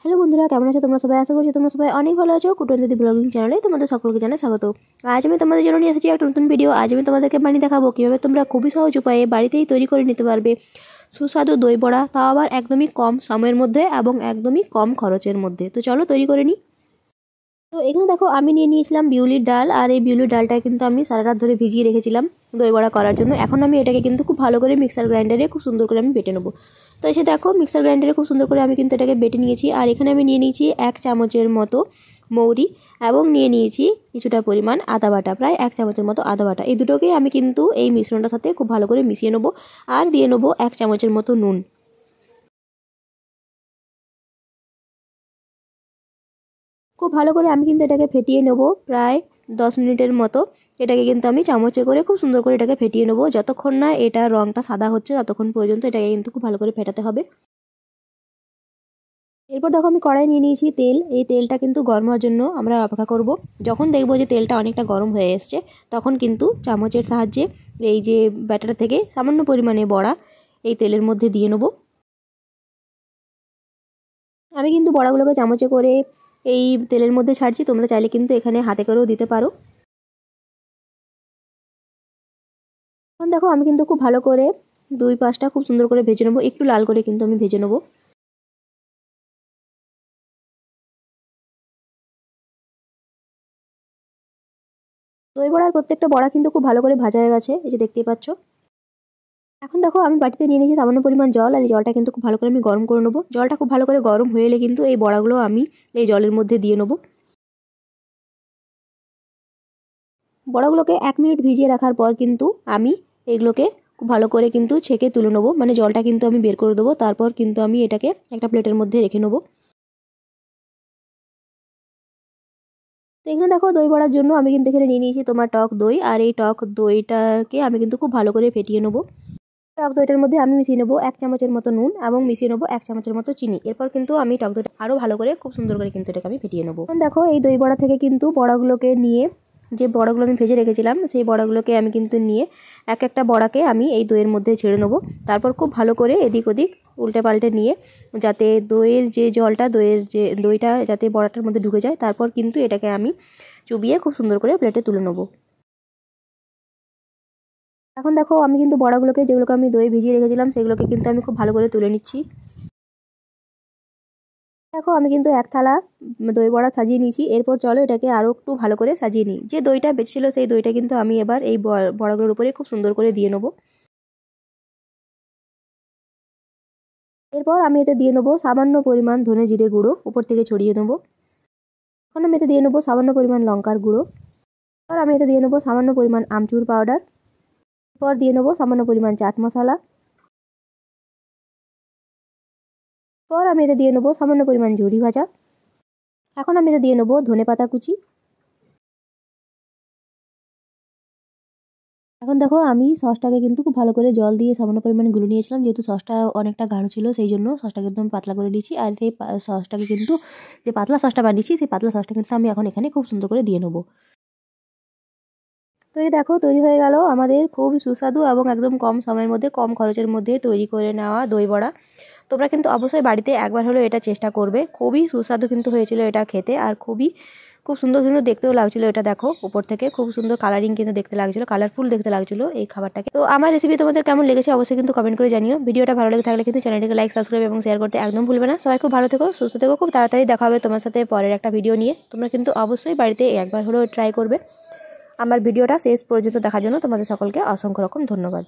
Hello বন্ধুরা, কেমন আছো তোমরা সবাই? আশা করছি তোমরা সবাই অনেক ভালো আছো। কুটুন্দি ব্লগিং চ্যানেলে তোমাদের সকলকে জানাই স্বাগত। আজ আমি তোমাদের জন্য নিয়ে এসেছি একটা নতুন ভিডিও। আজ আমি তোমাদেরকে বানিয়ে দেখাবো কীভাবে তোমরা খুবই সহজ উপায়ে বাড়িতেই তৈরি করে নিতে পারবে সুস্বাদু দই বড়া, তাও আবার একদমই কম সময়ের মধ্যে এবং একদমই কম খরচের মধ্যে। তো চলো তৈরি করে নিই। তো এখানে দেখো আমি নিয়ে নিয়েছিলাম বিউলির ডাল, আর এই বিউলির ডালটা কিন্তু আমি সারা রাত ধরে ভিজিয়ে রেখেছিলাম দই বড়া করার জন্য। এখন আমি এটাকে কিন্তু খুব ভালো করে মিক্সার গ্রাইন্ডারে খুব সুন্দর করে আমি বেটে নেবো। তো এসে দেখো মিক্সার গ্রাইন্ডারে খুব সুন্দর করে আমি কিন্তু এটাকে বেটে নিয়েছি। আর এখানে আমি নিয়ে নিয়েছি 1 চামচের মতো মৌরি এবং নিয়ে নিয়েছি কিছুটা পরিমাণ আদা বাটা, প্রায় 1 চামচের মতো আদা বাটা। এই দুটোকেই আমি কিন্তু এই মিশ্রণটার সাথে খুব ভালো করে মিশিয়ে নেবো। আর দিয়ে নেবো 1 চামচের মতো নুন। খুব ভালো করে আমি কিন্তু এটাকে ফেটিয়ে নেব প্রায় 10 মিনিটের মতো। এটাকে কিন্তু আমি চামচে করে খুব সুন্দর করে এটাকে ফেটিয়ে নেব। যতক্ষণ না এটা রঙটা সাদা হচ্ছে ততক্ষণ পর্যন্ত এটাকে কিন্তু খুব ভালো করে ফেটাতে হবে। এরপর দেখো আমি কড়াই নিয়ে নিয়েছি তেল। এই তেলটা কিন্তু গরম হওয়ার জন্য আমরা অপেক্ষা করব। যখন দেখবো যে তেলটা অনেকটা গরম হয়ে এসছে তখন কিন্তু চামচের সাহায্যে এই যে ব্যাটার থেকে সামান্য পরিমাণে বড়া এই তেলের মধ্যে দিয়ে নেব। আমি কিন্তু বড়াগুলোকে চামচে করে এই তেলের মধ্যে ছাড়ছি, তোমরা চাইলে কিন্তু এখানে হাতে করেও দিতে পারো। এখন দেখো আমি কিন্তু খুব ভালো করে দুই পাশটা খুব সুন্দর করে ভেজে নেবো, একটু লাল করে কিন্তু আমি ভেজে নেবো। দই বড়ার প্রত্যেকটা বড়া কিন্তু খুব ভালো করে ভাজা হয়ে গেছে, এই যে দেখতেই পাচ্ছ। এখন দেখো আমি বাটিতে নিয়ে নিয়েছি সামান্য পরিমাণ জল, আর এই জলটা কিন্তু খুব ভালো করে আমি গরম করে নেবো। জলটা খুব ভালো করে গরম হয়ে এলে কিন্তু এই বড়াগুলো আমি এই জলের মধ্যে দিয়ে নেবো। বড়াগুলোকে 1 মিনিট ভিজিয়ে রাখার পর কিন্তু আমি এগুলোকে খুব ভালো করে কিন্তু ছেঁকে তুলে নেবো, মানে জলটা কিন্তু আমি বের করে দেবো। তারপর কিন্তু আমি এটাকে একটা প্লেটের মধ্যে রেখে নেবো। তো এখানে দেখো দই বড়ার জন্য আমি কিন্তু এখানে নিয়ে নিয়েছি তোমার টক দই, আর এই টক দইটাকে আমি কিন্তু খুব ভালো করে ফেটিয়ে নেবো। টক দইটার মধ্যে আমি মিশিয়ে নেবো 1 চামচের মতো নুন এবং মিশিয়ে নেবো 1 চামচের মতো চিনি। এরপর কিন্তু আমি টক দইটা আরও ভালো করে খুব সুন্দর করে কিন্তু এটাকে আমি ফেটিয়ে নেবো। দেখো এই দই বড়া থেকে কিন্তু বড়াগুলোকে নিয়ে, যে বড়াগুলো আমি ভেজে রেখেছিলাম সেই বড়াগুলোকে আমি কিন্তু নিয়ে একটা বড়াকে আমি এই দইয়ের মধ্যে ছেড়ে নেবো। তারপর খুব ভালো করে এদিক ওদিক উল্টে পাল্টে নিয়ে যাতে দইয়ের যে জলটা, দইটা যাতে বড়াটার মধ্যে ঢুকে যায়, তারপর কিন্তু এটাকে আমি চুবিয়ে খুব সুন্দর করে প্লেটে তুলে নেবো। এখন দেখো আমি কিন্তু বড়াগুলোকে, যেগুলোকে আমি দই ভিজিয়ে রেখেছিলাম সেগুলোকে কিন্তু আমি খুব ভালো করে তুলে নিচ্ছি। দেখো আমি কিন্তু 1 থালা দই বড়া সাজিয়ে নিয়েছি। এরপর চলো এটাকে আরও একটু ভালো করে সাজিয়ে নিই। যে দইটা বেঁচেছিল সেই দইটা কিন্তু আমি এবার এই বড়াগুলোর উপরে খুব সুন্দর করে দিয়ে নেবো। এরপর আমি এতে দিয়ে নেবো সামান্য পরিমাণ ধনে জিরে গুঁড়ো, উপর থেকে ছড়িয়ে নেবো। এখন আমি এতে দিয়ে নেবো সামান্য পরিমাণ লঙ্কার গুঁড়ো। এরপর আমি এতে দিয়ে নেবো সামান্য পরিমাণ আমচুর পাউডার। এরপর দিয়ে নেবো সামান্য পরিমাণ চাট মশলা। এরপর আমি এতে দিয়ে নেবো সামান্য পরিমাণ ঝুরি ভাজা। এখন আমি এতে দিয়ে নেবো ধনেপাতা কুচি। এখন দেখো আমি সসটাকে কিন্তু খুব ভালো করে জল দিয়ে সামান্য পরিমাণে গুলে নিয়েছিলাম, যেহেতু সসটা অনেকটা গাঢ় ছিল সেই জন্য সসটা কিন্তু আমি পাতলা করে দিয়েছি। আর সেই সসটাকে কিন্তু, যে পাতলা সসটা বানিয়েছি সেই পাতলা সসটা কিন্তু আমি এখন এখানে খুব সুন্দর করে দিয়ে নেবো। তো এই দেখো তৈরি হয়ে গেল আমাদের খুব সুস্বাদু এবং একদম কম সময়ের মধ্যে কম খরচের মধ্যে তৈরি করে নেওয়া দই বড়া। তোমরা কিন্তু অবশ্যই বাড়িতে একবার হলেও এটা চেষ্টা করবে। খুবই সুস্বাদু কিন্তু হয়েছিল এটা খেতে, আর খুব সুন্দর সুন্দর দেখতেও লাগছিল। এটা দেখো উপর থেকে খুব সুন্দর কালারিং কিন্তু দেখতে লাগছিল, কালারফুল দেখতে লাগছিল এই খাবারটাকে। তো আমার রেসিপি তোমাদের কেমন লেগেছে অবশ্যই কিন্তু কমেন্ট করে জানিও। ভিডিওটা ভালো লেগে থাকলে কিন্তু চ্যানেলটিকে লাইক, সাবস্ক্রাইব এবং শেয়ার করতে একদম ভুলবে না। সবাই খুব ভালো থেকো, সুস্থ থেকো। খুব তাড়াতাড়ি দেখা হবে তোমার সাথে পরের একটা ভিডিও নিয়ে। তোমরা কিন্তু অবশ্যই বাড়িতে একবার হলেও ট্রাই করবে। আমার ভিডিওটা শেষ পর্যন্ত দেখার জন্য তোমাদের সকলকে অসংখ্য রকম ধন্যবাদ।